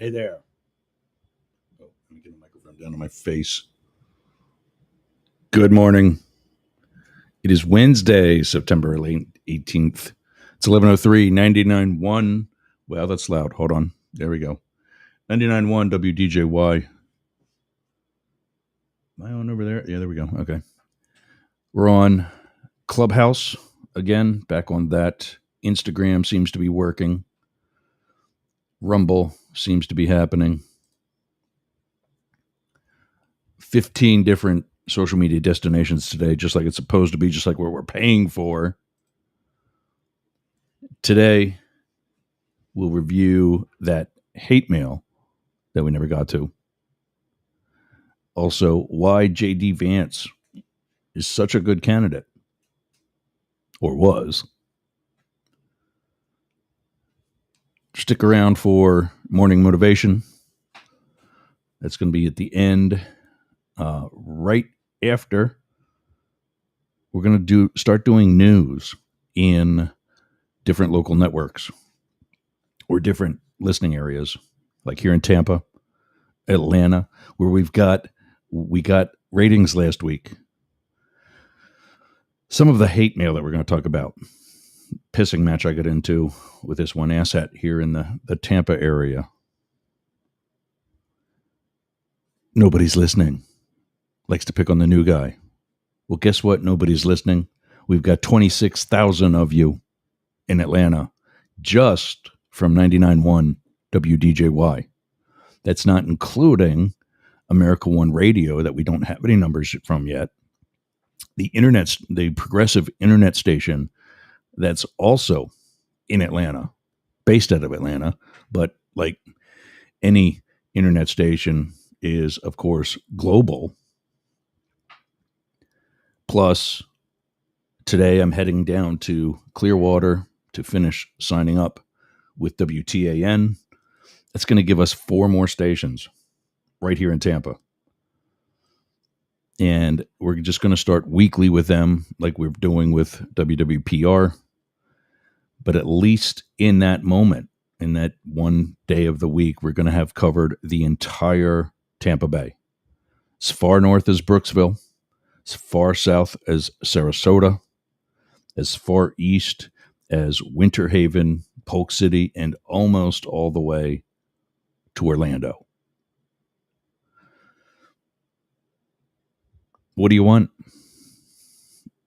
Hey there. Oh, let me get the microphone down on my face. Good morning. It is Wednesday, September 18th. It's 11:03, 99.1. Wow, that's loud. Hold on. There we go. 99.1 WDJY. Am I on over there? Yeah, there we go. Okay. We're on Clubhouse again, back on that. Instagram seems to be working. Rumble seems to be happening. 15 different social media destinations today, just like it's supposed to be, just like what we're paying for. Today, we'll review that hate mail that we never got to. Also, why JD Vance is such a good candidate, or was. Stick around for morning motivation. That's going to be at the end, right after we're going to start doing news in different local networks or different listening areas, like here in Tampa, Atlanta, where we got ratings last week. Some of the hate mail that we're going to talk about. Pissing match I got into with this one asset here in the Tampa area. Nobody's listening. Likes to pick on the new guy. Well, guess what? Nobody's listening. We've got 26,000 of you in Atlanta just from 99.1 WDJY. That's not including America One Radio that we don't have any numbers from yet. The progressive internet station that's also in Atlanta, based out of Atlanta, but like any internet station is, of course, global. Plus, today I'm heading down to Clearwater to finish signing up with WTAN. That's going to give us 4 more stations right here in Tampa. And we're just going to start weekly with them like we're doing with WWPR. But at least in that moment, in that one day of the week, we're going to have covered the entire Tampa Bay. As far north as Brooksville, as far south as Sarasota, as far east as Winter Haven, Polk City, and almost all the way to Orlando. What do you want?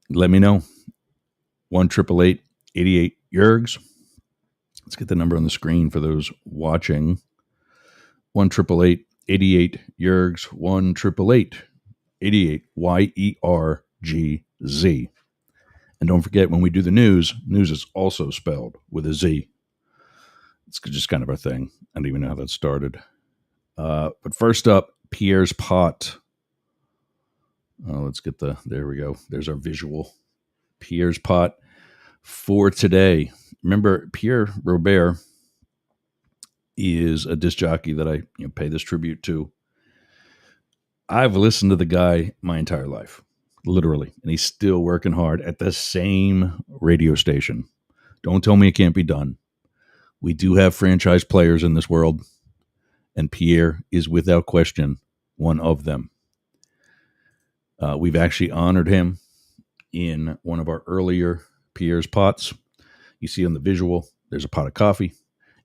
Let me know. 1-888-88 Yergs. Let's get the number on the screen for those watching. 1-888-88 Yergs. 1-888-88 YERGZ. And don't forget, when we do the news is also spelled with a Z. It's just kind of our thing. I don't even know how that started. But first up, Pierre's Pot. Let's get there we go. There's our visual. Pierre's Pot for today. Remember, Pierre Robert is a disc jockey that I pay this tribute to. I've listened to the guy my entire life, literally, and he's still working hard at the same radio station. Don't tell me it can't be done. We do have franchise players in this world, and Pierre is without question one of them. We've actually honored him in one of our earlier Pierre's Pots. You see on the visual, there's a pot of coffee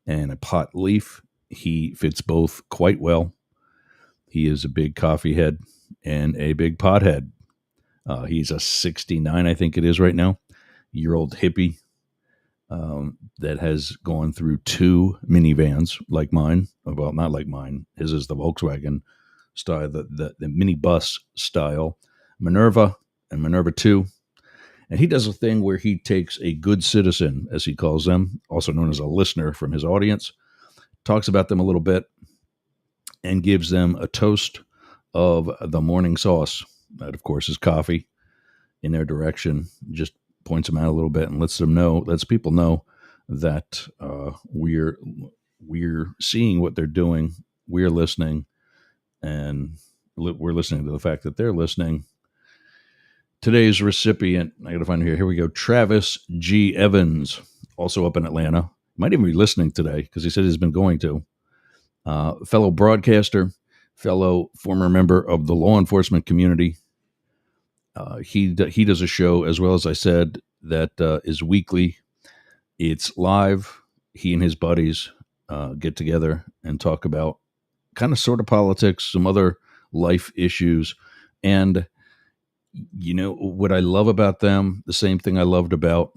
and a pot leaf. He fits both quite well. He is a big coffee head and a big pot head. He's a 69, I think it is right now, year-old hippie that has gone through 2 minivans like mine. Well, not like mine. His is the Volkswagen style, the minibus style, Minerva and Minerva 2. And he does a thing where he takes a good citizen, as he calls them, also known as a listener from his audience, talks about them a little bit, and gives them a toast of the morning sauce. That, of course, is coffee in their direction. Just points them out a little bit and lets people know that we're seeing what they're doing. We're listening, and we're listening to the fact that they're listening. Today's recipient, I got to find it here. Here we go. Travis G. Evans, also up in Atlanta. Might even be listening today because he said he's been going to. fellow broadcaster, fellow former member of the law enforcement community. He does a show, as well as I said, that is weekly. It's live. He and his buddies get together and talk about kind of sort of politics, some other life issues. And, what I love about them, the same thing I loved about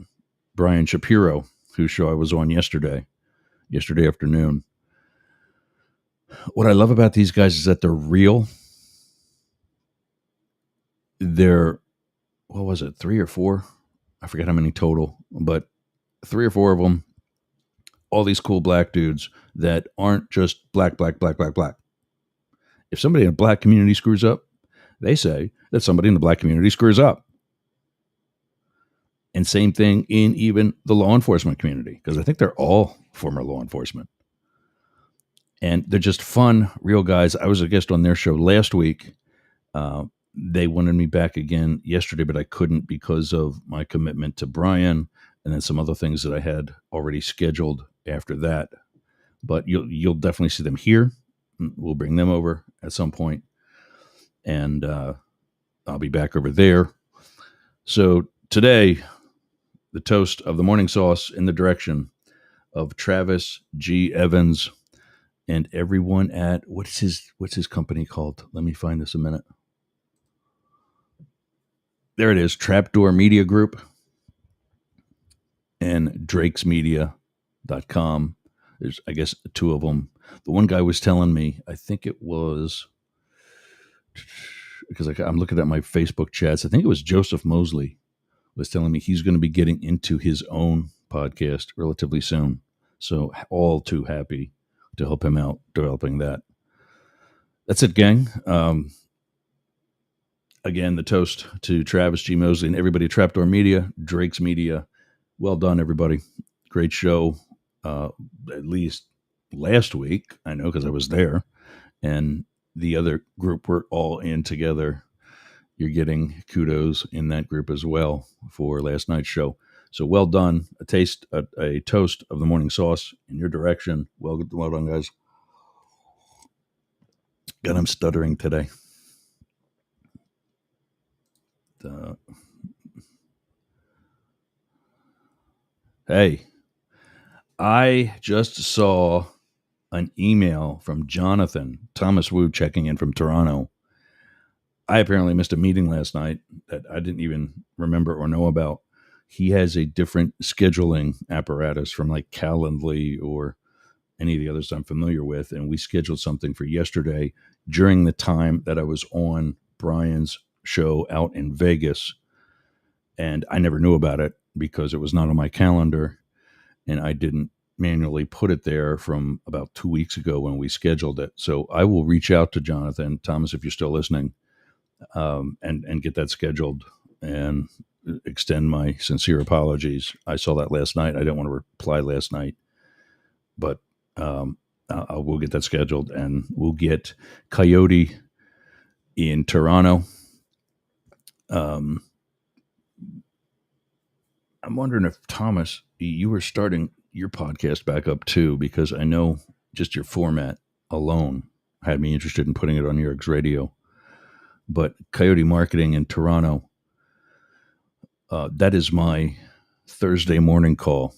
Brian Shapiro, whose show I was on yesterday afternoon. What I love about these guys is that they're real. They're, what was it, 3 or 4? I forget how many total, but 3 or 4 of them, all these cool black dudes that aren't just black, black, black, black, black. If somebody in a black community screws up, they say that somebody in the black community screws up. And same thing in even the law enforcement community, because I think they're all former law enforcement. And they're just fun, real guys. I was a guest on their show last week. They wanted me back again yesterday, but I couldn't because of my commitment to Brian and then some other things that I had already scheduled after that. But you'll definitely see them here. We'll bring them over at some point, and I'll be back over there. So today, the toast of the morning sauce in the direction of Travis G. Evans and everyone at what's his company called? Let me find this a minute. There it is, Trapdoor Media Group and drakesmedia.com. There's, I guess, 2 of them. The one guy was telling me, I think it was, because I'm looking at my Facebook chats, I think it was Joseph Mosley was telling me he's going to be getting into his own podcast relatively soon. So all too happy to help him out developing that. That's it, gang. Again, the toast to Travis G. Mosley and everybody at Trapdoor Media, Drake's Media. Well done, everybody. Great show. At least last week, I know because I was there. And the other group were all in together. You're getting kudos in that group as well for last night's show. So well done. A toast of the morning sauce in your direction. Well done, guys. God, I'm stuttering today. Hey, I just saw an email from Jonathan Thomas Wu checking in from Toronto. I apparently missed a meeting last night that I didn't even remember or know about. He has a different scheduling apparatus from like Calendly or any of the others I'm familiar with. And we scheduled something for yesterday during the time that I was on Brian's show out in Vegas. And I never knew about it because it was not on my calendar. And I didn't manually put it there from about 2 weeks ago when we scheduled it. So I will reach out to Jonathan Thomas, if you're still listening, and get that scheduled and extend my sincere apologies. I saw that last night. I didn't want to reply last night, but we'll get that scheduled, and we'll get Coyote in Toronto. I'm wondering if, Thomas, you were starting your podcast back up too, because I know just your format alone had me interested in putting it on New York's radio. But Coyote Marketing in Toronto, that is my Thursday morning call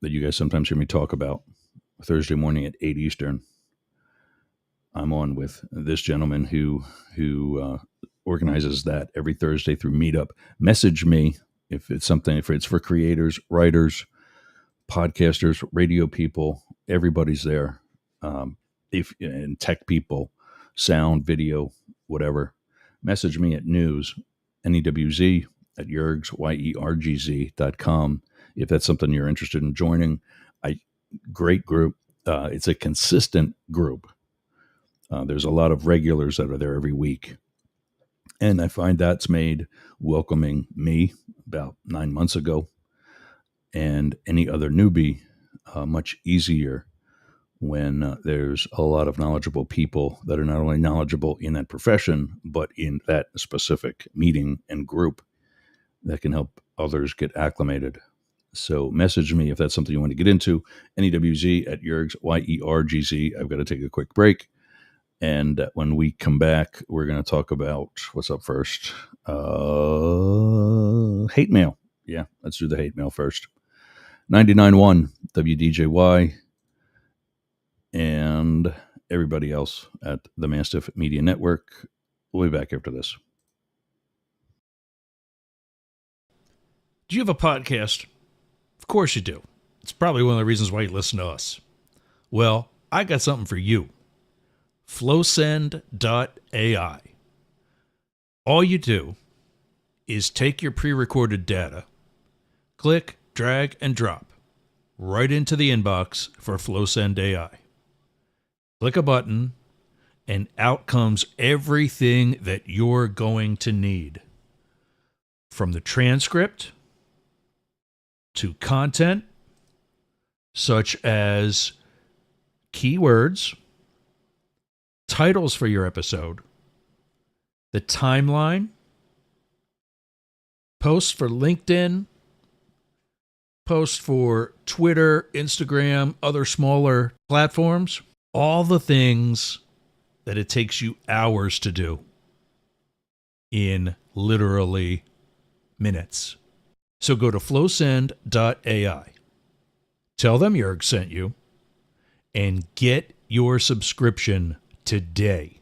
that you guys sometimes hear me talk about. Thursday morning at 8 Eastern. I'm on with this gentleman who organizes that every Thursday through Meetup. Message me if it's something, if it's for creators, writers, podcasters, radio people, everybody's there. And tech people, sound, video, whatever. Message me at newz, NEWZ, at yergz.com if that's something you're interested in joining. Great group. It's a consistent group. There's a lot of regulars that are there every week. And I find that's made welcoming me about 9 months ago and any other newbie much easier when there's a lot of knowledgeable people that are not only knowledgeable in that profession, but in that specific meeting and group that can help others get acclimated. So message me if that's something you want to get into. NEWZ at Yergz, YERGZ. I've got to take a quick break. And when we come back, we're going to talk about what's up first. Hate mail. Yeah, let's do the hate mail first. 99.1 WDJY and everybody else at the Mastiff Media Network. We'll be back after this. Do you have a podcast? Of course you do. It's probably one of the reasons why you listen to us. Well, I got something for you. Flowsend.ai. All you do is take your pre-recorded data, click, drag, and drop right into the inbox for Flowsend AI. Click a button, and out comes everything that you're going to need. From the transcript to content, such as keywords, titles for your episode, the timeline, posts for LinkedIn, posts for Twitter, Instagram, other smaller platforms, all the things that it takes you hours to do in literally minutes. So go to flowsend.ai. Tell them Yergz sent you and get your subscription today.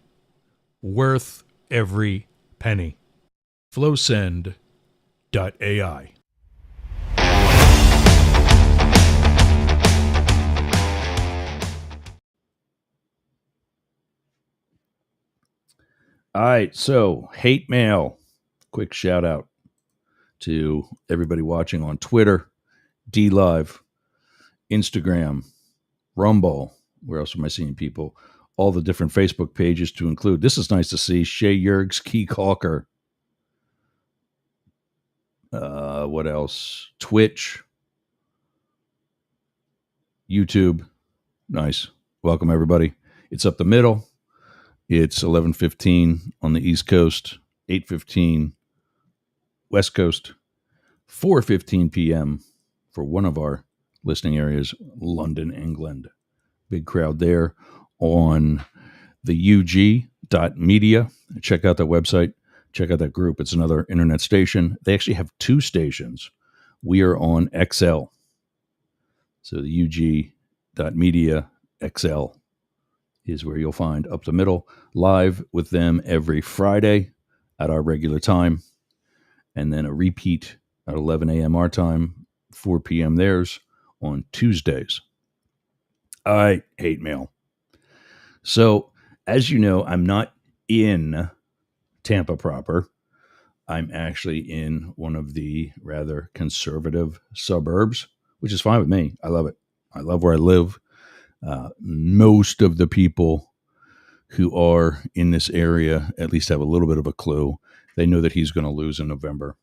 Worth every penny. Flowsend.ai. All right, so hate mail. Quick shout out to everybody watching on Twitter, DLive, Instagram, Rumble. Where else am I seeing people? All the different Facebook pages to include. This is nice to see. Shay Yergz, Key Calker. What else? Twitch, YouTube. Nice. Welcome, everybody. It's up the middle. It's 11:15 on the East Coast, 8:15 West Coast, 4:15 p.m. for one of our listening areas, London, England. Big crowd there on the UG.media. Check out that website. Check out that group. It's another internet station. They actually have two stations. We are on XL. So the UG.media XL is where you'll find Up the Middle, live with them every Friday at our regular time, and then a repeat at 11 a.m. our time, 4 p.m. theirs on Tuesdays. I hate mail. So, as you know, I'm not in Tampa proper. I'm actually in one of the rather conservative suburbs, which is fine with me. I love it. I love where I live. Most of the people who are in this area at least have a little bit of a clue. They know that he's going to lose in November.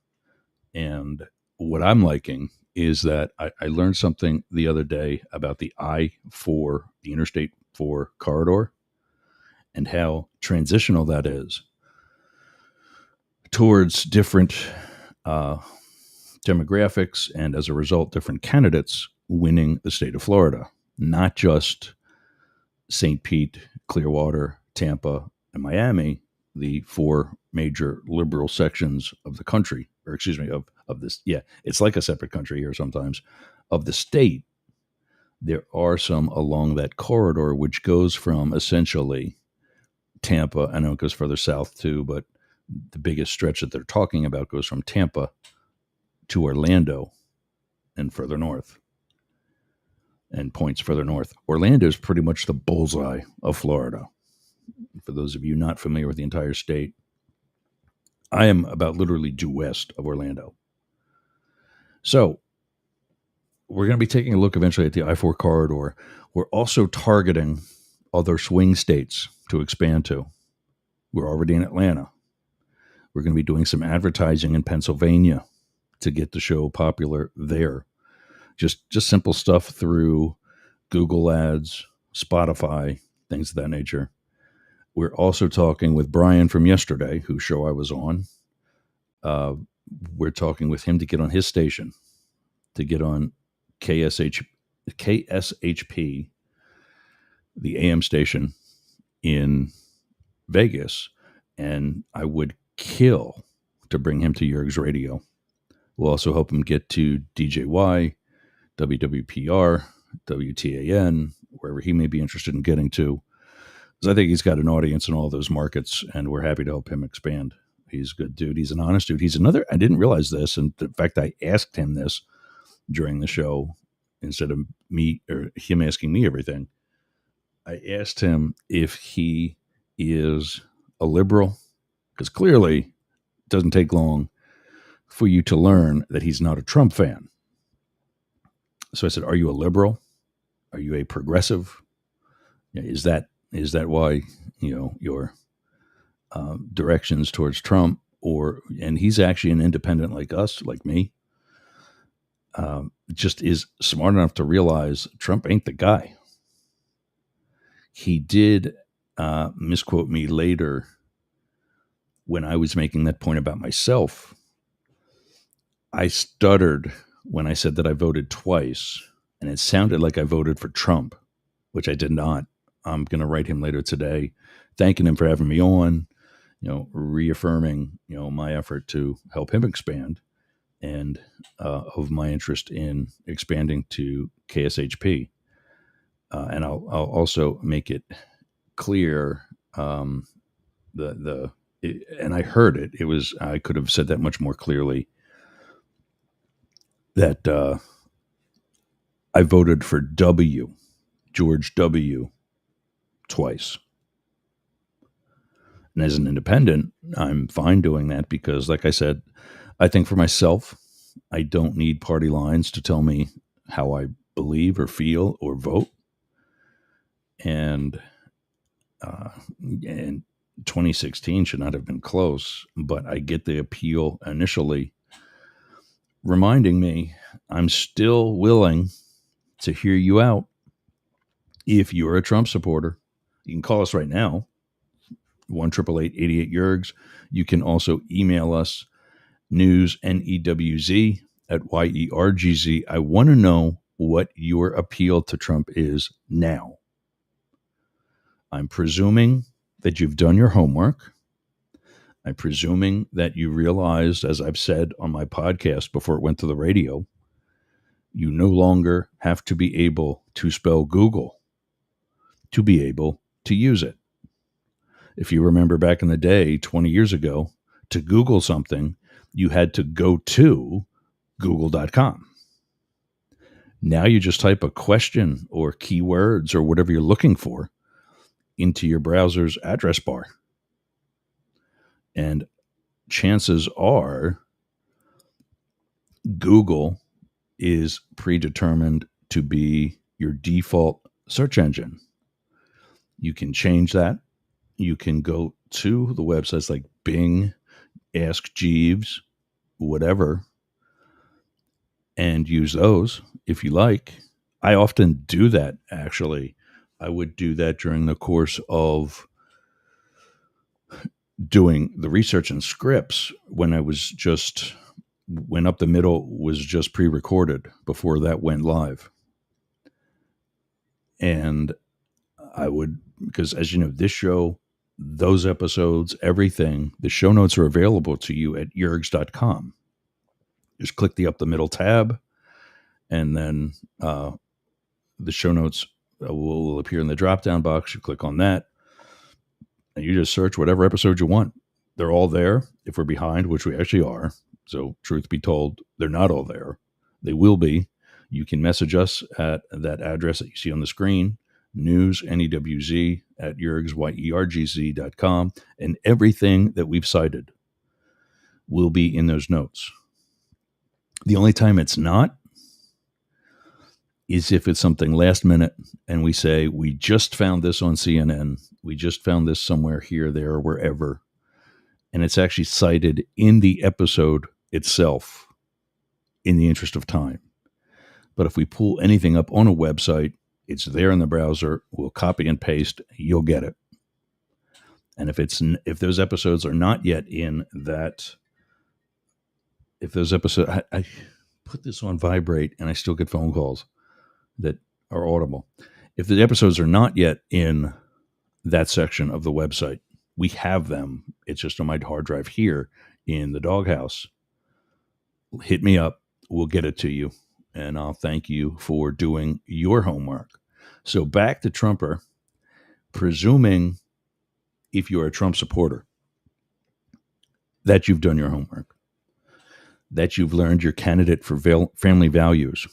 And what I'm liking is that I learned something the other day about the I-4, the Interstate 4 corridor, and how transitional that is towards different demographics and, as a result, different candidates winning the state of Florida, not just St. Pete, Clearwater, Tampa, and Miami, the four major liberal sections of the country, or excuse me, of this. Yeah, it's like a separate country here sometimes, of the state. There are some along that corridor, which goes from essentially Tampa. I know it goes further south too, but the biggest stretch that they're talking about goes from Tampa to Orlando and further north, and points further north. Orlando is pretty much the bullseye of Florida. For those of you not familiar with the entire state, I am about literally due west of Orlando. So we're going to be taking a look eventually at the I-4 corridor. We're also targeting other swing states to expand to. We're already in Atlanta. We're going to be doing some advertising in Pennsylvania to get the show popular there. Just simple stuff through Google Ads, Spotify, things of that nature. We're also talking with Brian from yesterday, whose show I was on. We're talking with him to get on his station. to get on KSHP, the AM station in Vegas, and I would kill to bring him to Yerg's Radio. We'll also help him get to DJY, WWPR, WTAN, wherever he may be interested in getting to. Because I think he's got an audience in all those markets, and we're happy to help him expand. He's a good dude. He's an honest dude. He's another, I didn't realize this. And in fact, I asked him this during the show instead of me or him asking me everything. I asked him if he is a liberal, because clearly it doesn't take long for you to learn that he's not a Trump fan. So I said, "Are you a liberal? Are you a progressive? Is that why your directions towards Trump, and he's actually an independent like us, like me, just is smart enough to realize Trump ain't the guy." He did misquote me later when I was making that point about myself. I stuttered when I said that I voted twice, and it sounded like I voted for Trump, which I did not. I'm going to write him later today, thanking him for having me on, reaffirming, my effort to help him expand, and of my interest in expanding to KSHP. And I'll also make it clear, and I heard it. I could have said that much more clearly, that I voted for George W. twice. And as an independent, I'm fine doing that because, like I said, I think for myself, I don't need party lines to tell me how I believe or feel or vote. And 2016 should not have been close, but I get the appeal initially, reminding me I'm still willing to hear you out. If you're a Trump supporter, you can call us right now, 1-888-88-YERGS. You can also email us, newz, NEWZ, at YERGZ. I want to know what your appeal to Trump is now. I'm presuming that you've done your homework. I'm presuming that you realized, as I've said on my podcast before it went to the radio, you no longer have to be able to spell Google to be able to use it. If you remember back in the day, 20 years ago, to Google something, you had to go to google.com. Now you just type a question or keywords or whatever you're looking for into your browser's address bar. And chances are Google is predetermined to be your default search engine. You can change that. You can go to the websites like Bing, Ask Jeeves, whatever, and use those if you like. I often do that, actually. I would do that during the course of doing the research and scripts when Up the Middle was just pre-recorded before that went live. And I would, because as you know, this show, those episodes, everything, the show notes are available to you at yergs.com. Just click the Up the Middle tab, and then the show notes will appear in the drop-down box. You click on that, and you just search whatever episode you want. They're all there. If we're behind, which we actually are, so truth be told, they're not all there. They will be. You can message us at that address that you see on the screen, newz, NEWZ, at yergs, YERGZ.com, and everything that we've cited will be in those notes. The only time it's not is if it's something last minute and we say, we just found this on CNN, we just found this somewhere here, there, or wherever, and it's actually cited in the episode itself in the interest of time. But if we pull anything up on a website, it's there in the browser, we'll copy and paste, you'll get it. And if those episodes are not yet in that, if those episodes, put this on vibrate and I still get phone calls that are audible. If the episodes are not yet in that section of the website, we have them. It's just on my hard drive here in the doghouse. Hit me up. We'll get it to you. And I'll thank you for doing your homework. So back to Trumper, presuming if you're a Trump supporter, that you've done your homework, that you've learned your candidate for family values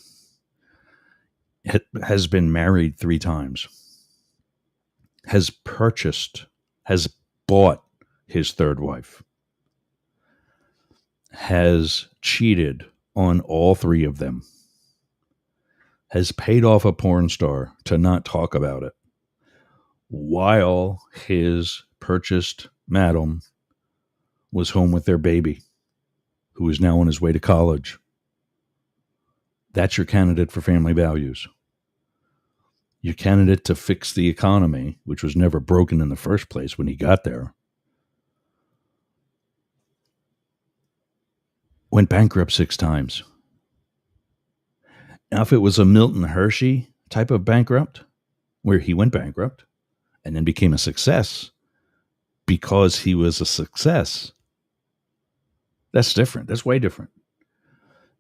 has been married 3 times, has bought his 3rd wife, has cheated on all 3 of them, has paid off a porn star to not talk about it, while his purchased madam was home with their baby, who is now on his way to college. That's your candidate for family values. Your candidate to fix the economy, which was never broken in the first place when he got there, went bankrupt 6 times. Now, if it was a Milton Hershey type of bankrupt, where he went bankrupt and then became a success because he was a success, that's different. That's way different.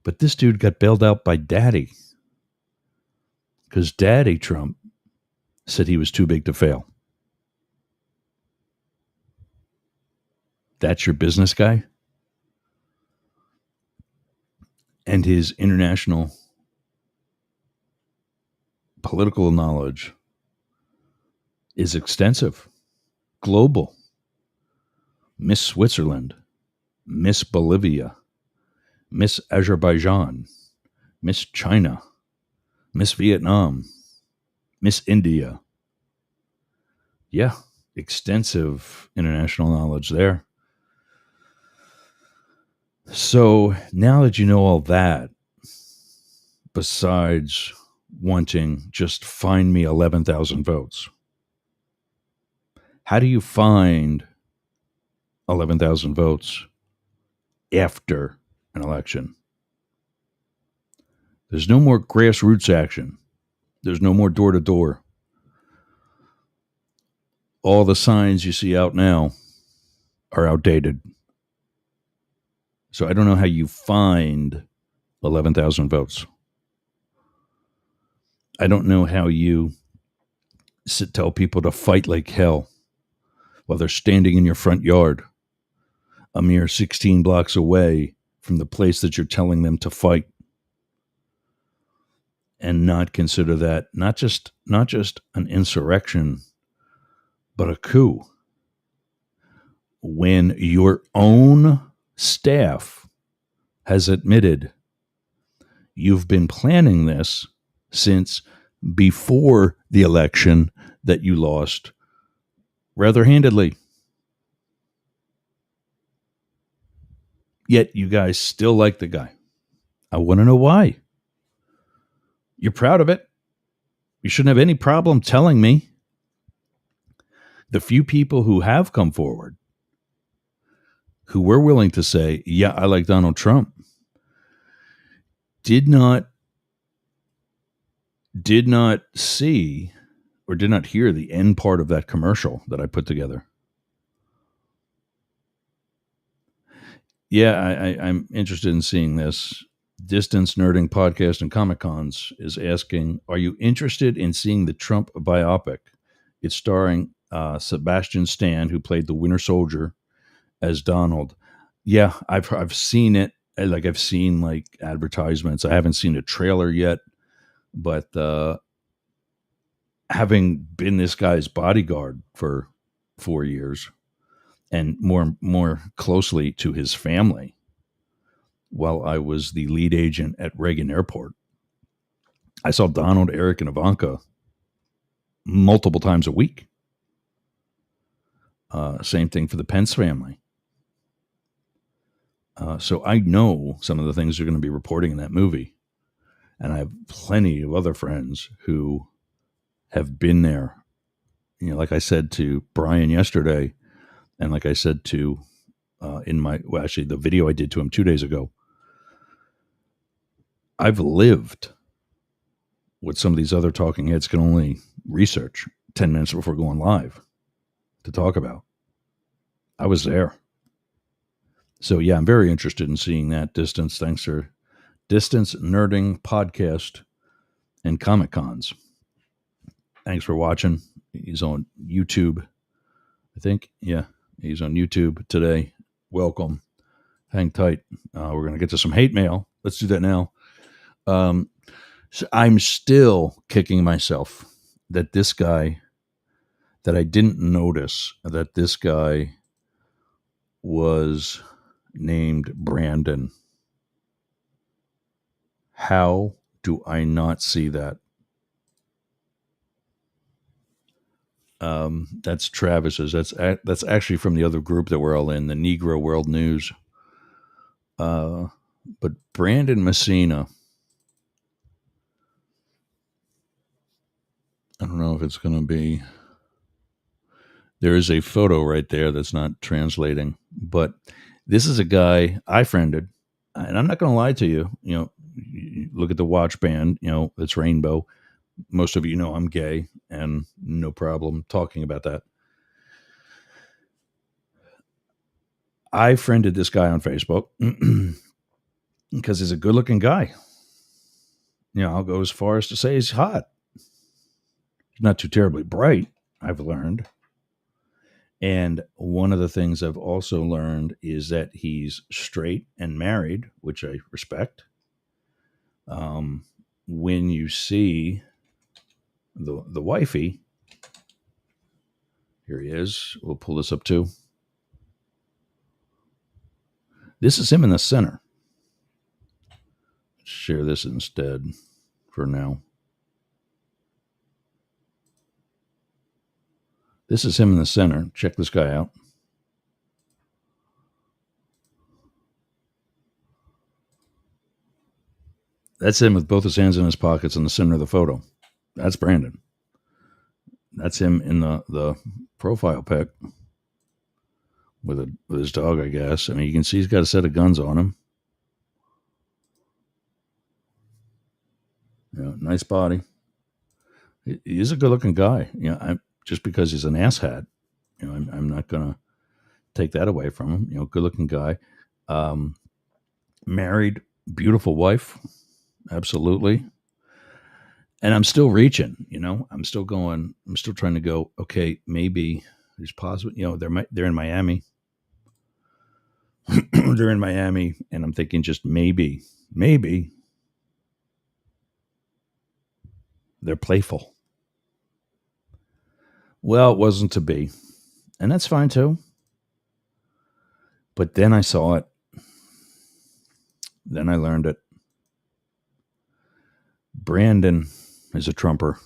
But this dude got bailed out by Daddy, because Daddy Trump said he was too big to fail. That's your business guy? And his international political knowledge is extensive, global. Miss Switzerland, Miss Bolivia, Miss Azerbaijan, Miss China, Miss Vietnam, Miss India. Yeah, extensive international knowledge there. So now that you know all that, besides wanting just find me 11,000 votes, how do you find 11,000 votes after an election? There's no more grassroots action. There's no more door to door. All the signs you see out now are outdated. So I don't know how you find 11,000 votes. I don't know how you tell people to fight like hell while they're standing in your front yard, a mere 16 blocks away from the place that you're telling them to fight, and not consider that not just an insurrection, but a coup. When your own staff has admitted you've been planning this since before the election that you lost rather handedly. Yet you guys still like the guy. I want to know why. You're proud of it. You shouldn't have any problem telling me. The few people who have come forward, who were willing to say, yeah, I like Donald Trump, did not see or did not hear the end part of that commercial that I put together. Yeah, I'm interested in seeing this. Distance Nerding Podcast and Comic Cons is asking, are you interested in seeing the Trump biopic? It's starring Sebastian Stan, who played the Winter Soldier, as Donald. Yeah, I've seen it. Like, I've seen like advertisements. I haven't seen a trailer yet, but having been this guy's bodyguard for 4 years, and more closely to his family, while I was the lead agent at Reagan Airport, I saw Donald, Eric, and Ivanka multiple times a week. Same thing for the Pence family. So I know some of the things they're going to be reporting in that movie. And I have plenty of other friends who have been there. You know, like I said to Brian yesterday, and like I said to actually the video I did to him 2 days ago, I've lived what some of these other talking heads can only research 10 minutes before going live to talk about. I was there. So, yeah, I'm very interested in seeing that Distance. Thanks for Distance Nerding Podcast and Comic Cons. Thanks for watching. He's on YouTube, I think. Yeah, he's on YouTube today. Welcome. Hang tight. We're going to get to some hate mail. Let's do that now. So I'm still kicking myself that this guy, that I didn't notice that this guy was named Brandon. How do I not see that? That's Travis's. That's actually from the other group that we're all in, the Negro World News. But Brandon Messina, I don't know if it's going to be. There is a photo right there that's not translating, but this is a guy I friended, and I'm not going to lie to you. You look at the watch band. It's rainbow. Most of you know I'm gay, and no problem talking about that. I friended this guy on Facebook because he's a good-looking guy. I'll go as far as to say he's hot. He's not too terribly bright, I've learned. And one of the things I've also learned is that he's straight and married, which I respect. When you see the wifey, here he is. We'll pull this up too. This is him in the center. Let's share this instead for now. This is him in the center. Check this guy out. That's him with both his hands in his pockets in the center of the photo. That's Brandon. That's him in the profile pic with his dog, I guess. I mean, you can see he's got a set of guns on him. Nice body. He's a good-looking guy. Just because he's an asshat, I'm not going to take that away from him. Good-looking guy. Married, beautiful wife. Absolutely. And I'm still reaching, I'm still trying to go, okay, maybe there's possible, they're in Miami. They're in Miami, and I'm thinking just maybe they're playful. Well, it wasn't to be. And that's fine too. But then I saw it. Then I learned it. Brandon is a Trumper.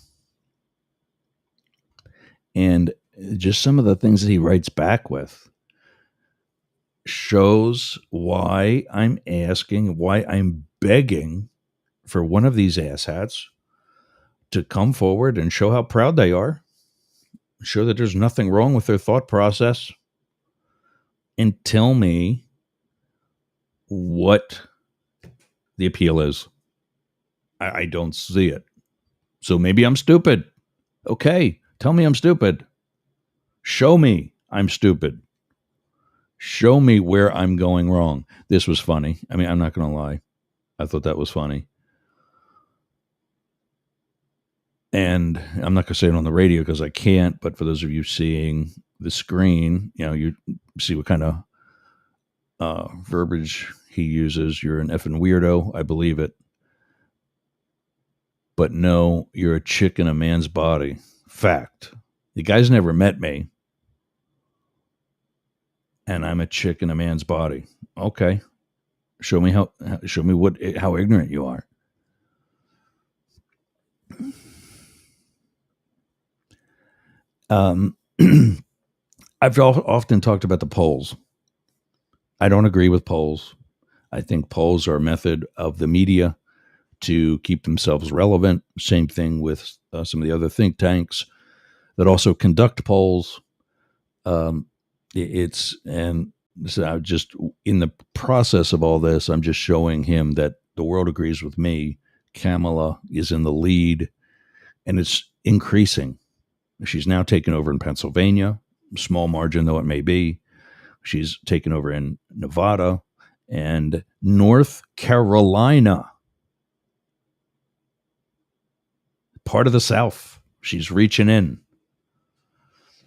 And just some of the things that he writes back with shows why I'm begging for one of these asshats to come forward and show how proud they are, show that there's nothing wrong with their thought process, and tell me what the appeal is. I don't see it. So maybe I'm stupid. Okay, tell me I'm stupid. Show me I'm stupid. Show me where I'm going wrong. This was funny. I mean, I'm not going to lie. I thought that was funny. And I'm not going to say it on the radio because I can't, but for those of you seeing the screen, you see what kind of verbiage he uses. You're an effing weirdo. I believe it. But no, you're a chick in a man's body. Fact. The guy's never met me. And I'm a chick in a man's body. Okay. Show me how ignorant you are. I've often talked about the polls. I don't agree with polls. I think polls are a method of the media to keep themselves relevant. Same thing with some of the other think tanks that also conduct polls. So just in the process of all this, I'm just showing him that the world agrees with me. Kamala is in the lead, and it's increasing. She's now taken over in Pennsylvania, small margin though it may be. She's taken over in Nevada and North Carolina, part of the South. She's reaching in.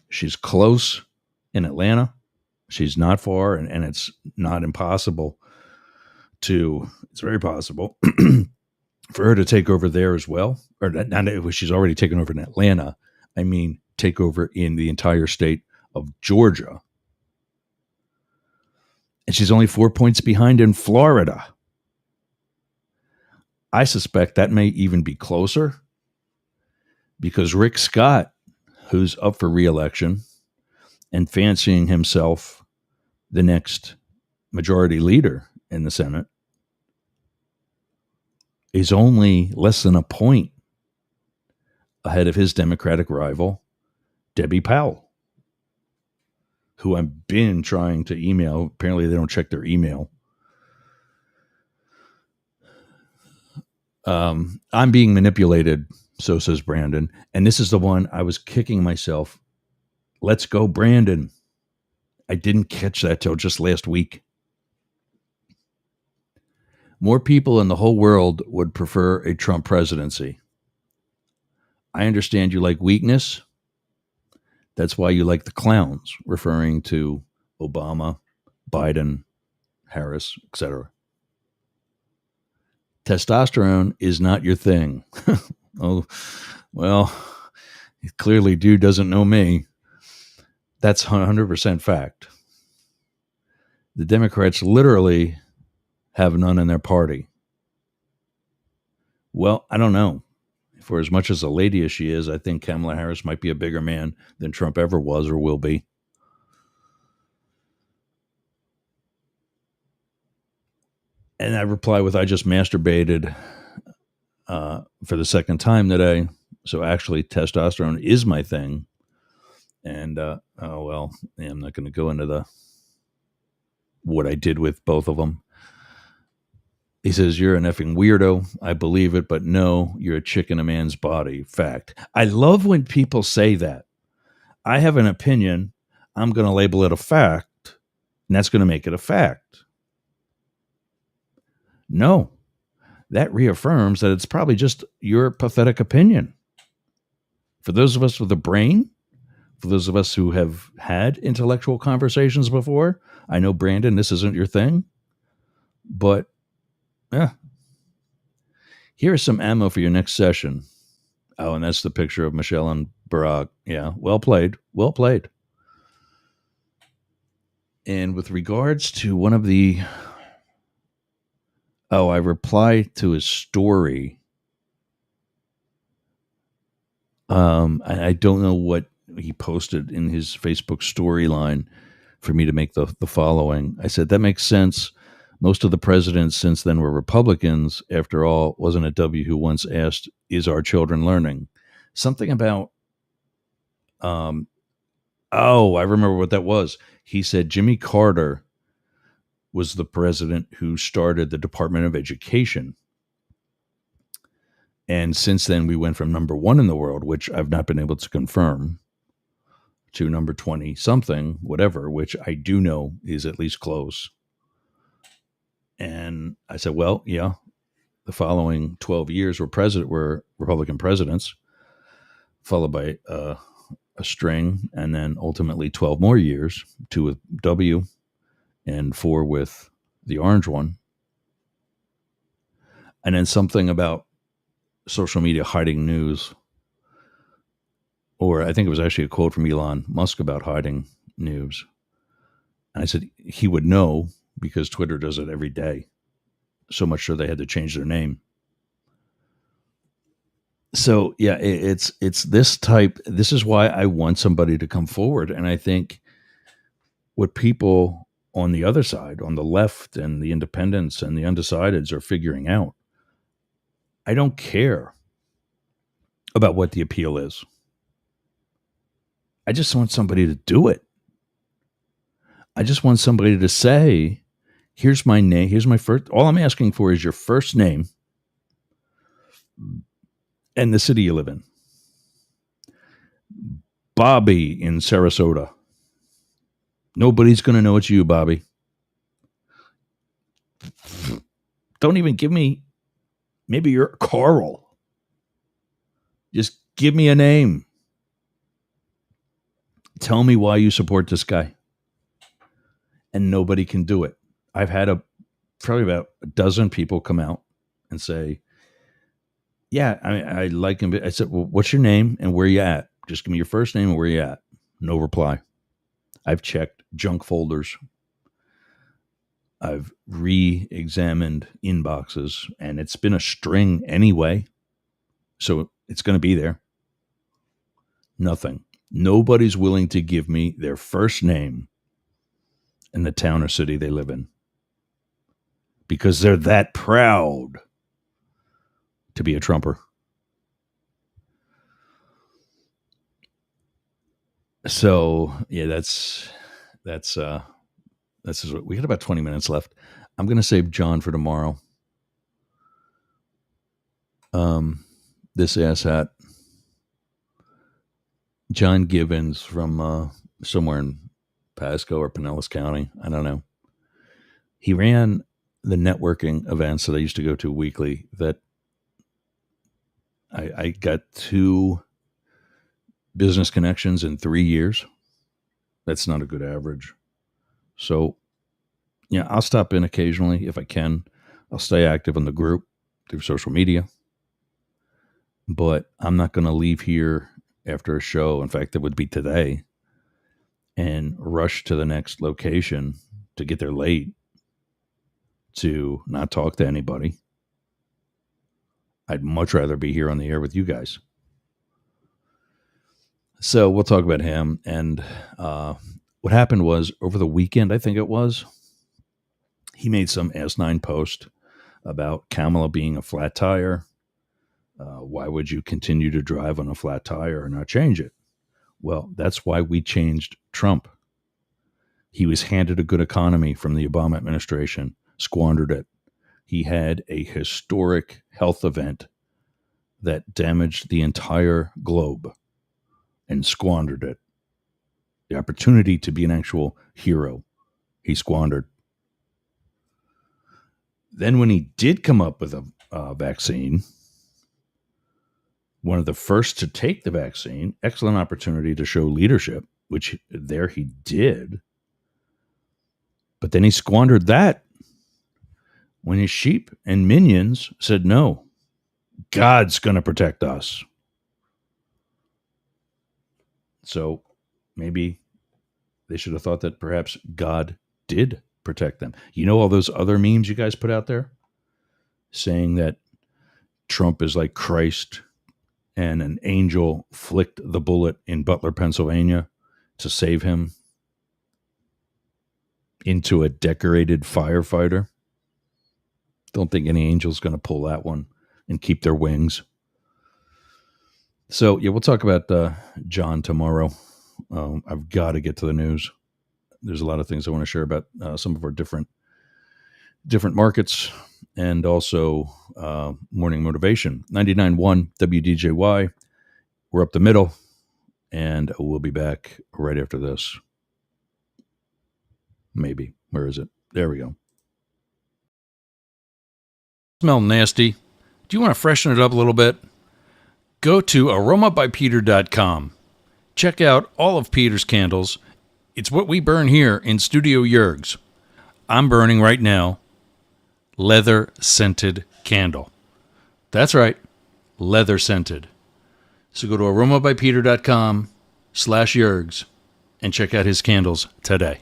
She's close in Atlanta. She's not far, and it's not impossible it's very possible for her to take over there as well. Or not, she's already taken over in Atlanta. I mean, take over in the entire state of Georgia. And she's only 4 points behind in Florida. I suspect that may even be closer because Rick Scott, who's up for re-election and fancying himself the next majority leader in the Senate, is only less than a point ahead of his Democratic rival, Debbie Powell, who I've been trying to email. Apparently, they don't check their email. I'm being manipulated, so says Brandon. And this is the one I was kicking myself. Let's go, Brandon. I didn't catch that till just last week. More people in the whole world would prefer a Trump presidency. I understand you like weakness. That's why you like the clowns, referring to Obama, Biden, Harris, etc. Testosterone is not your thing. Oh, well, clearly dude doesn't know me. That's 100% fact. The Democrats literally have none in their party. Well, I don't know. For as much as a lady as she is, I think Kamala Harris might be a bigger man than Trump ever was or will be. And I reply with, I just masturbated for the second time today. So actually, testosterone is my thing. And, I'm not going to go into what I did with both of them. He says, you're an effing weirdo. I believe it, but no, you're a chick in a man's body. Fact. I love when people say that. I have an opinion. I'm going to label it a fact, and that's going to make it a fact. No, that reaffirms that it's probably just your pathetic opinion. For those of us with a brain, for those of us who have had intellectual conversations before, I know, Brandon, this isn't your thing, but yeah. Here's some ammo for your next session. Oh, and that's the picture of Michelle and Barack. Yeah, well played. Well played. And with regards to one of the... Oh, I replied to his story. I don't know what he posted in his Facebook storyline for me to make the following. I said, that makes sense. Most of the presidents since then were Republicans. After all, wasn't it W who once asked, is our children learning? Something about, I remember what that was. He said Jimmy Carter was the president who started the Department of Education. And since then, we went from number 1 in the world, which I've not been able to confirm, to number 20 something, whatever, which I do know is at least close. And I said, well, yeah, the following 12 years were Republican presidents, followed by a string, and then ultimately 12 more years, 2 with W and 4 with the orange one. And then something about social media hiding news. Or I think it was actually a quote from Elon Musk about hiding news. And I said he would know because Twitter does it every day. So much so they had to change their name. So yeah, it's this type. This is why I want somebody to come forward. And I think what people on the other side, on the left and the independents and the undecideds are figuring out, I don't care about what the appeal is. I just want somebody to do it. I just want somebody to say, Here's my name. Here's my first. All I'm asking for is your first name and the city you live in. Bobby in Sarasota. Nobody's going to know it's you, Bobby. Don't even give me, maybe you're Carl. Just give me a name. Tell me why you support this guy. And nobody can do it. I've had probably about a dozen people come out and say, yeah, I like him. I said, well, what's your name and where you at? Just give me your first name and where you at. No reply. I've checked junk folders. I've re-examined inboxes, and it's been a string anyway. So it's going to be there. Nothing. Nobody's willing to give me their first name and the town or city they live in, because they're that proud to be a Trumper. So yeah, that's we got about 20 minutes left. I'm going to save John for tomorrow. This asshat, John Gibbons from somewhere in Pasco or Pinellas County, I don't know. He ran the networking events that I used to go to weekly. That I got 2 business connections in 3 years. That's not a good average. So, yeah, I'll stop in occasionally if I can. I'll stay active in the group through social media. But I'm not going to leave here after a show. In fact, it would be today, and rush to the next location to get there late to not talk to anybody. I'd much rather be here on the air with you guys. So we'll talk about him. And what happened was, over the weekend, I think it was, he made some asinine post about Kamala being a flat tire. Why would you continue to drive on a flat tire or not change it? Well, that's why we changed Trump. He was handed a good economy from the Obama administration, squandered it. He had a historic health event that damaged the entire globe and squandered it. The opportunity to be an actual hero, he squandered. Then when he did come up with a vaccine, one of the first to take the vaccine, excellent opportunity to show leadership, which there he did. But then he squandered that when his sheep and minions said, no, God's going to protect us. So maybe they should have thought that perhaps God did protect them. You know, all those other memes you guys put out there saying that Trump is like Christ and an angel flicked the bullet in Butler, Pennsylvania to save him into a decorated firefighter. Don't think any angel's going to pull that one and keep their wings. So, yeah, we'll talk about John tomorrow. I've got to get to the news. There's a lot of things I want to share about some of our different markets, and also morning motivation. 99.1 WDJY. We're up the middle, and we'll be back right after this. Maybe. Where is it? There we go. Smell nasty. Do you want to freshen it up a little bit? Go to aromabypeter.com. Check out all of Peter's candles. It's what we burn here in Studio Yerg's. I'm burning right now leather scented candle. That's right, leather scented. So go to aromabypeter.com/Yerg's and check out his candles today.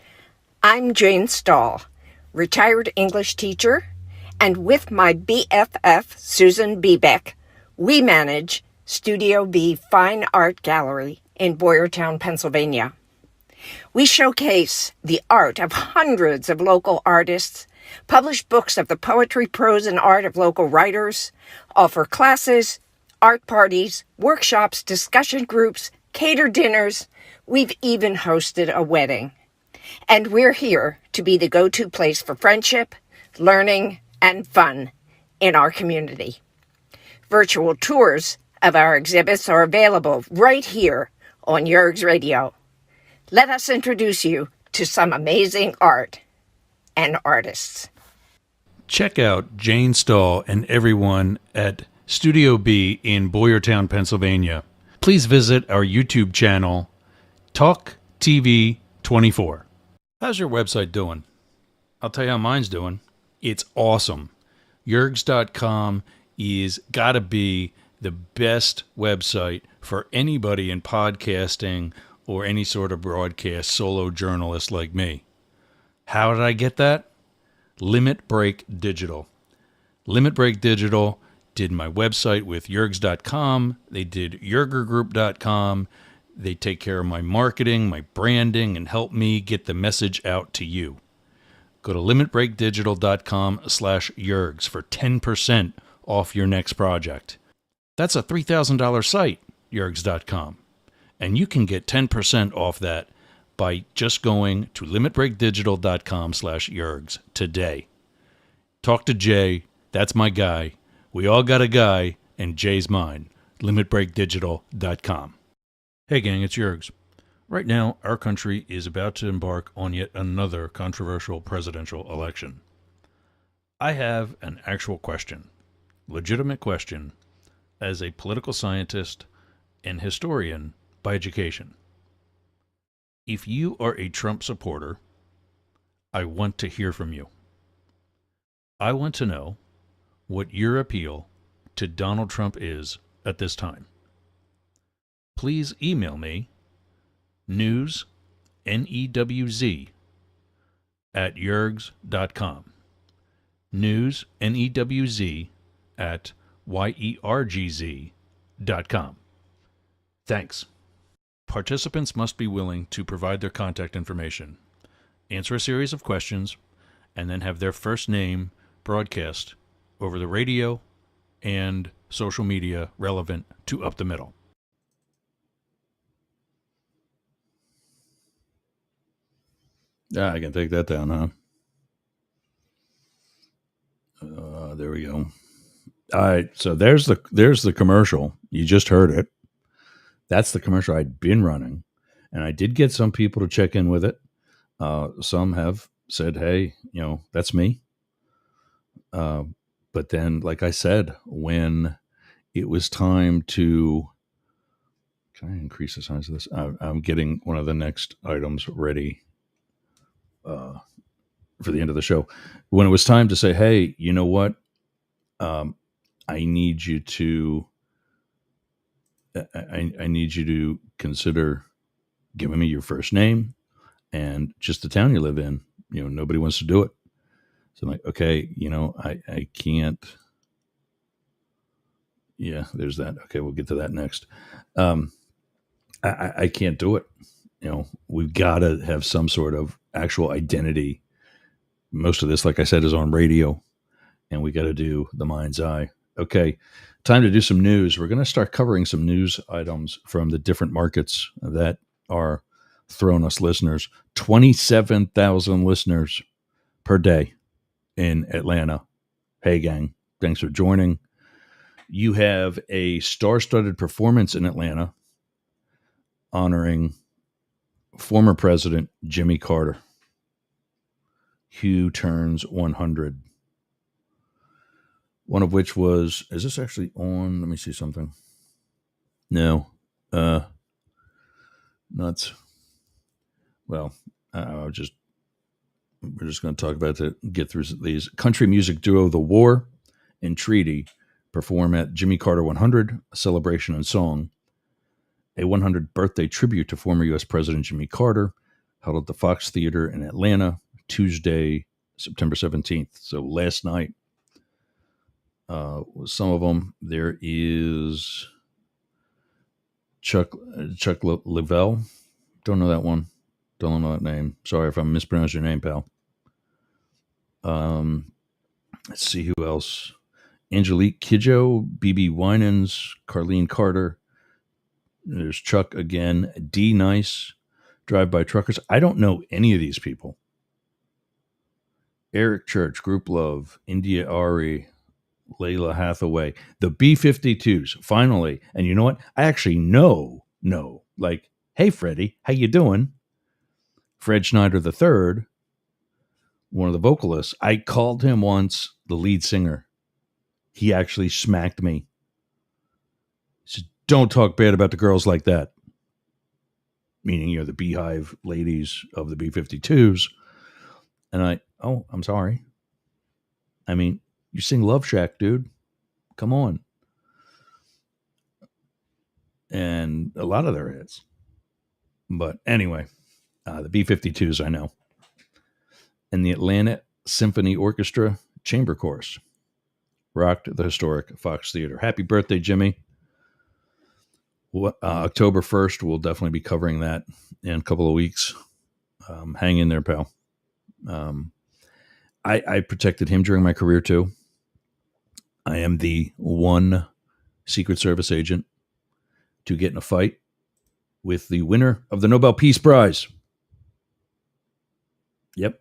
I'm Jane Stahl, retired English teacher, and with my BFF, Susan Bebeck, we manage Studio B Fine Art Gallery in Boyertown, Pennsylvania. We showcase the art of hundreds of local artists, publish books of the poetry, prose, and art of local writers, offer classes, art parties, workshops, discussion groups, cater dinners. We've even hosted a wedding. And we're here to be the go-to place for friendship, learning, and fun in our community. Virtual tours of our exhibits are available right here on Yerg's Radio. Let us introduce you to some amazing art and artists. Check out Jane Stahl and everyone at Studio B in Boyertown, Pennsylvania. Please visit our YouTube channel, Talk TV 24. How's your website doing? I'll tell you how mine's doing. It's awesome. Yergs.com is gotta be the best website for anybody in podcasting or any sort of broadcast solo journalist like me. How did I get that? Limit Break Digital. Limit Break Digital did my website with Yergs.com. They did YergerGroup.com. They take care of my marketing, my branding, and help me get the message out to you. Go to limitbreakdigital.com/Yergs for 10% off your next project. That's a $3,000 site, Yergs.com. And you can get 10% off that by just going to limitbreakdigital.com/Yergs today. Talk to Jay. That's my guy. We all got a guy, and Jay's mine. limitbreakdigital.com. Hey gang, it's Yergs. Right now, our country is about to embark on yet another controversial presidential election. I have an actual question, legitimate question, as a political scientist and historian by education. If you are a Trump supporter, I want to hear from you. I want to know what your appeal to Donald Trump is at this time. Please email me, newz, N-E-W-Z, at yergs.com. Newz, N-E-W-Z, at YERGZ.com. Thanks. Participants must be willing to provide their contact information, answer a series of questions, and then have their first name broadcast over the radio and social media relevant to Up the Middle. I can take that down, huh? There we go. All right, so there's the commercial. You just heard it. That's the commercial I'd been running, and I did get some people to check in with it. Some have said, "Hey, that's me." But then, like I said, when it was time to, can I increase the size of this? I'm getting one of the next items ready for the end of the show. When it was time to say, "Hey, you know what? I need you to." I need you to consider giving me your first name and just the town you live in. Nobody wants to do it. So I'm like, okay, I can't. Yeah, there's that. Okay, we'll get to that next. I can't do it. We've got to have some sort of actual identity. Most of this, like I said, is on radio, and we got to do the mind's eye. Okay, time to do some news. We're going to start covering some news items from the different markets that are throwing us listeners. 27,000 listeners per day in Atlanta. Hey, gang, thanks for joining. You have a star-studded performance in Atlanta honoring former President Jimmy Carter, who turns 100. One of which was, is this actually on? Let me see something. No. Nuts. Well, we're just going to talk about it, get through these. Country music duo The War and Treaty perform at Jimmy Carter 100, a celebration and song. A 100th birthday tribute to former U.S. President Jimmy Carter, held at the Fox Theater in Atlanta, Tuesday, September 17th. So last night. Some of them, there is Chuck Lavelle. Don't know that one. Don't know that name. Sorry if I mispronounced your name, pal. Let's see who else. Angelique Kidjo, BB Winans, Carlene Carter. There's Chuck again. D Nice, drive-by truckers. I don't know any of these people. Eric Church, Group Love, India Ari, Layla Hathaway, the B-52s, finally. And you know what? I actually know, like, hey, Freddie, how you doing? Fred Schneider III, one of the vocalists. I called him once the lead singer. He actually smacked me. He said, don't talk bad about the girls like that. Meaning, the Beehive ladies of the B-52s. And I'm sorry. I mean, you sing Love Shack, dude. Come on. And a lot of their hits. But anyway, the B-52s, I know. And the Atlanta Symphony Orchestra Chamber Chorus rocked the historic Fox Theater. Happy birthday, Jimmy. October 1st, we'll definitely be covering that in a couple of weeks. Hang in there, pal. I protected him during my career, too. I am the one Secret Service agent to get in a fight with the winner of the Nobel Peace Prize. Yep.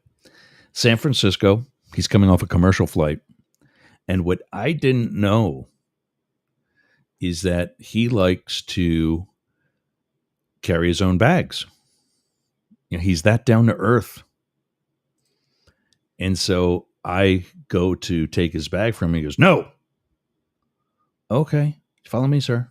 San Francisco. He's coming off a commercial flight. And what I didn't know is that he likes to carry his own bags. He's that down to earth. And so I go to take his bag from him. He goes, no. Okay. Follow me, sir.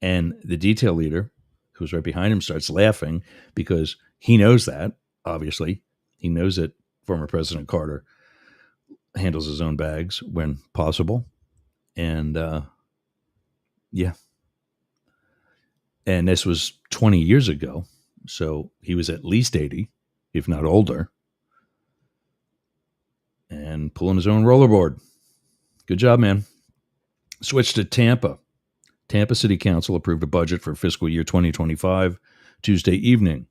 And the detail leader, who's right behind him, starts laughing because he knows that, obviously. He knows that former President Carter handles his own bags when possible. And, yeah. And this was 20 years ago. So he was at least 80, if not older. And pulling his own rollerboard. Good job, man. Switch to Tampa. Tampa City Council approved a budget for fiscal year 2025 Tuesday evening.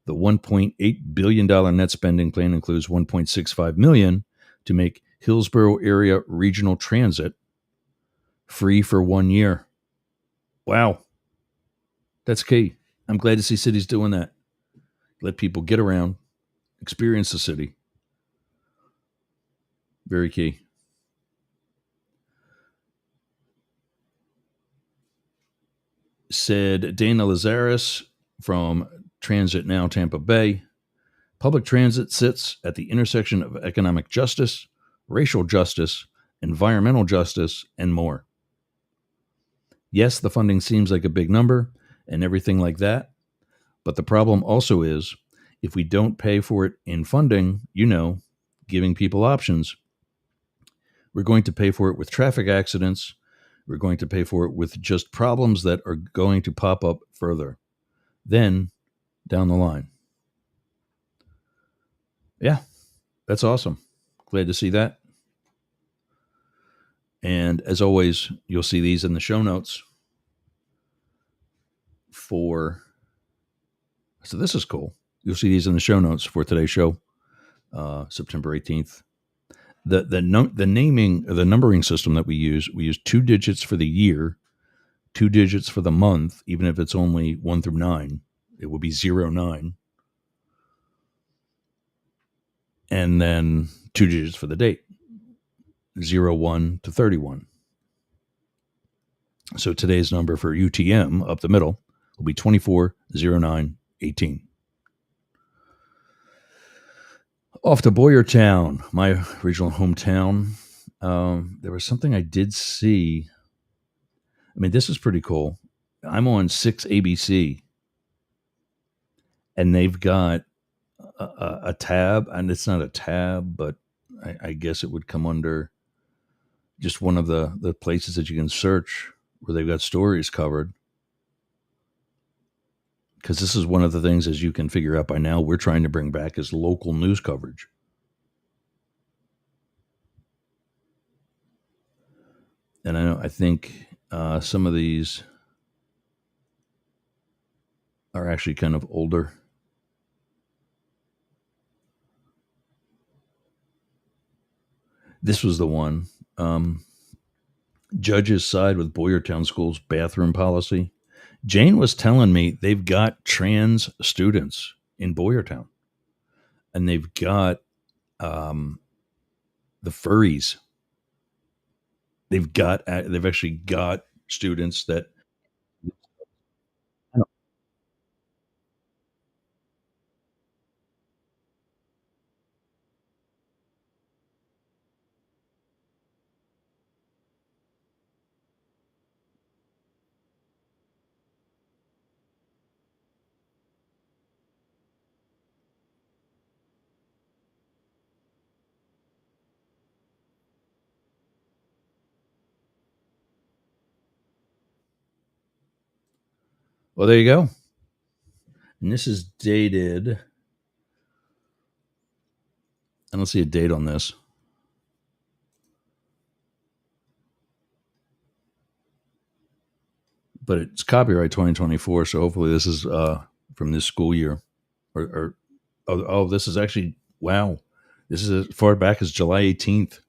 The $1.8 billion net spending plan includes $1.65 million to make Hillsborough area regional transit free for 1 year. Wow. That's key. I'm glad to see cities doing that. Let people get around, experience the city. Very key. Said Dana Lazaris from Transit Now Tampa Bay, public transit sits at the intersection of economic justice, racial justice, environmental justice, and more. Yes, the funding seems like a big number and everything like that, but the problem also is if we don't pay for it in funding, giving people options, we're going to pay for it with traffic accidents. We're going to pay for it with just problems that are going to pop up further. Then, down the line. Yeah, that's awesome. Glad to see that. And as always, you'll see these in the show notes so this is cool. You'll see these in the show notes for today's show, September 18th. The naming, the numbering system that we use 2 digits for the year, 2 digits for the month, even if it's only 1 through 9, it would be 09. And then 2 digits for the date, 01 to 31. So today's number for UTM up the middle will be 240918. Off to Boyertown, my original hometown. There was something I did see. I mean, this is pretty cool. I'm on 6 ABC, and they've got a tab, and it's not a tab, but I guess it would come under just one of the places that you can search where they've got stories covered. Because this is one of the things, as you can figure out by now, we're trying to bring back is local news coverage. And I think some of these are actually kind of older. This was the one. Judges side with Boyertown School's bathroom policy. Jane was telling me they've got trans students in Boyertown, and they've got the furries. They've actually got students that. Well, there you go. And this is dated. I don't see a date on this. But it's copyright 2024, so hopefully this is from this school year. This is actually, wow. This is as far back as July 18th.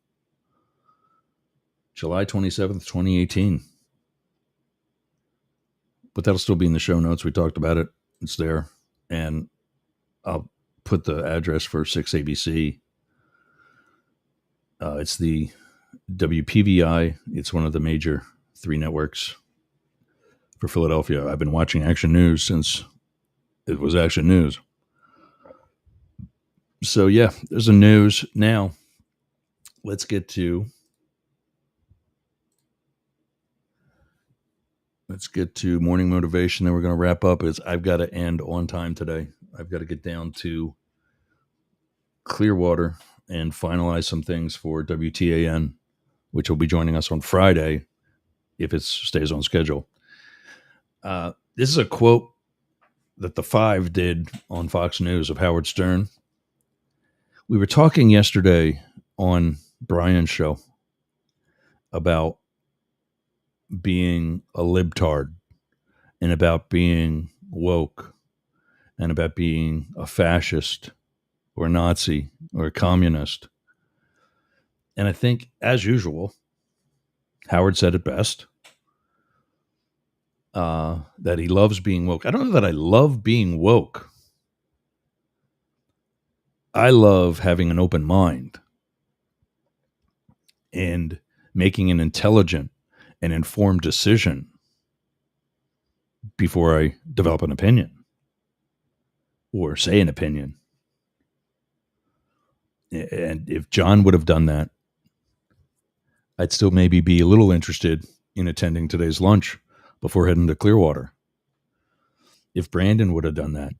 July 27th, 2018. But that'll still be in the show notes. We talked about it. It's there. And I'll put the address for 6ABC. It's the WPVI. It's one of the major 3 networks for Philadelphia. I've been watching Action News since it was Action News. So, yeah, there's the news. Now, let's get to morning motivation. Then we're going to wrap up. I've got to end on time today. I've got to get down to Clearwater and finalize some things for WTAN, which will be joining us on Friday if it stays on schedule. This is a quote that the 5 did on Fox News of Howard Stern. We were talking yesterday on Brian's show about being a libtard and about being woke and about being a fascist or a Nazi or a communist. And I think, as usual, Howard said it best, that he loves being woke. I don't know that I love being woke. I love having an open mind and making an intelligent and informed decision before I develop an opinion or say an opinion. And if John would have done that, I'd still maybe be a little interested in attending today's lunch before heading to Clearwater. If Brandon would have done that,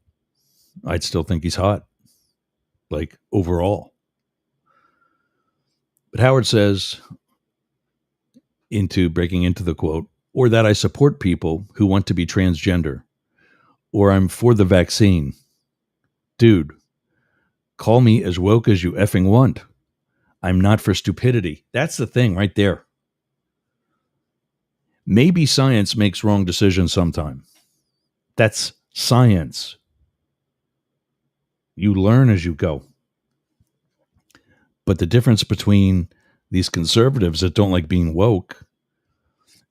I'd still think he's hot, like overall. But Howard says, breaking into the quote, or that I support people who want to be transgender, or I'm for the vaccine. Dude, call me as woke as you effing want. I'm not for stupidity. That's the thing right there. Maybe science makes wrong decisions sometime. That's science. You learn as you go. But the difference between these conservatives that don't like being woke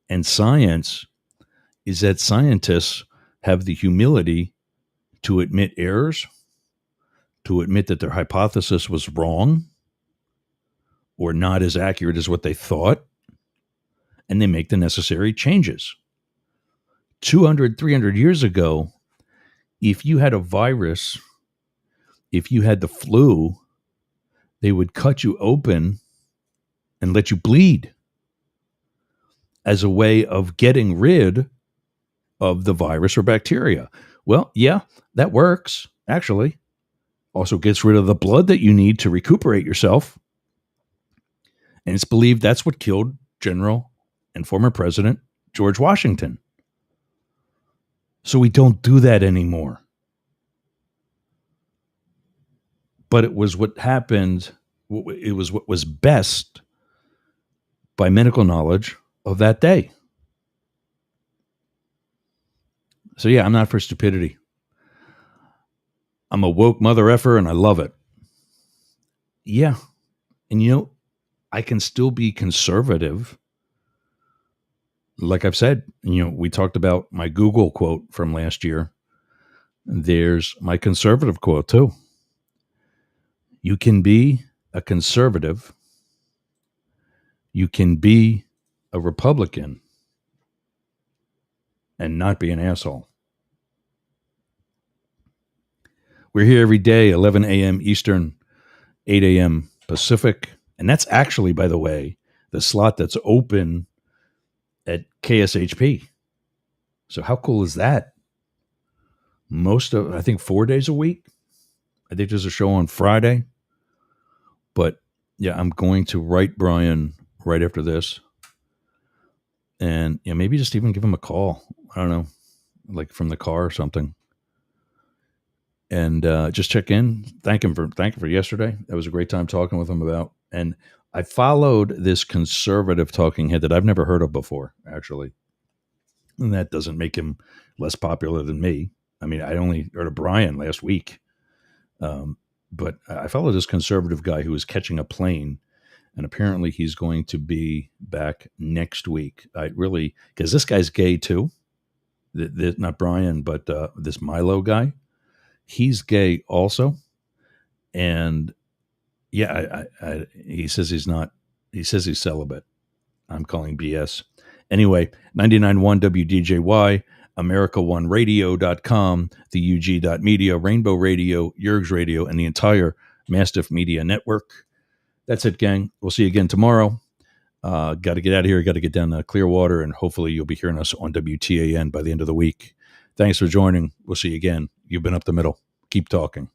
and science is that scientists have the humility to admit errors, to admit that their hypothesis was wrong or not as accurate as what they thought, and they make the necessary changes. 200, 300 years ago, if you had a virus, if you had the flu, they would cut you open and let you bleed as a way of getting rid of the virus or bacteria. Well, yeah, that works, actually. Also gets rid of the blood that you need to recuperate yourself. And it's believed that's what killed General and former President George Washington. So we don't do that anymore. But it was what happened. It was what was best by medical knowledge of that day. So yeah, I'm not for stupidity. I'm a woke mother effer and I love it. Yeah. And I can still be conservative like I've said, we talked about my Google quote from last year. There's my conservative quote too. You can be a conservative. You can be a Republican and not be an asshole. We're here every day, 11 a.m. Eastern, 8 a.m. Pacific. And that's actually, by the way, the slot that's open at KSHP. So how cool is that? I think 4 days a week. I think there's a show on Friday. But yeah, I'm going to write Brian right after this. And maybe just even give him a call. I don't know, like from the car or something. And just check in. Thank him for yesterday. That was a great time talking with him about. And I followed this conservative talking head that I've never heard of before, actually. And that doesn't make him less popular than me. I mean, I only heard of Brian last week. But I followed this conservative guy who was catching a plane. And apparently he's going to be back next week. Because this guy's gay too. Not Brian, but this Milo guy. He's gay also. And yeah, he says he's not. He says he's celibate. I'm calling BS. Anyway, 99.1 WDJY, America1Radio.com, the UG.media, Rainbow Radio, Yergs Radio, and the entire Mastiff Media Network. That's it, gang. We'll see you again tomorrow. Got to get out of here. Got to get down to Clearwater, and hopefully you'll be hearing us on WTAN by the end of the week. Thanks for joining. We'll see you again. You've been up the middle. Keep talking.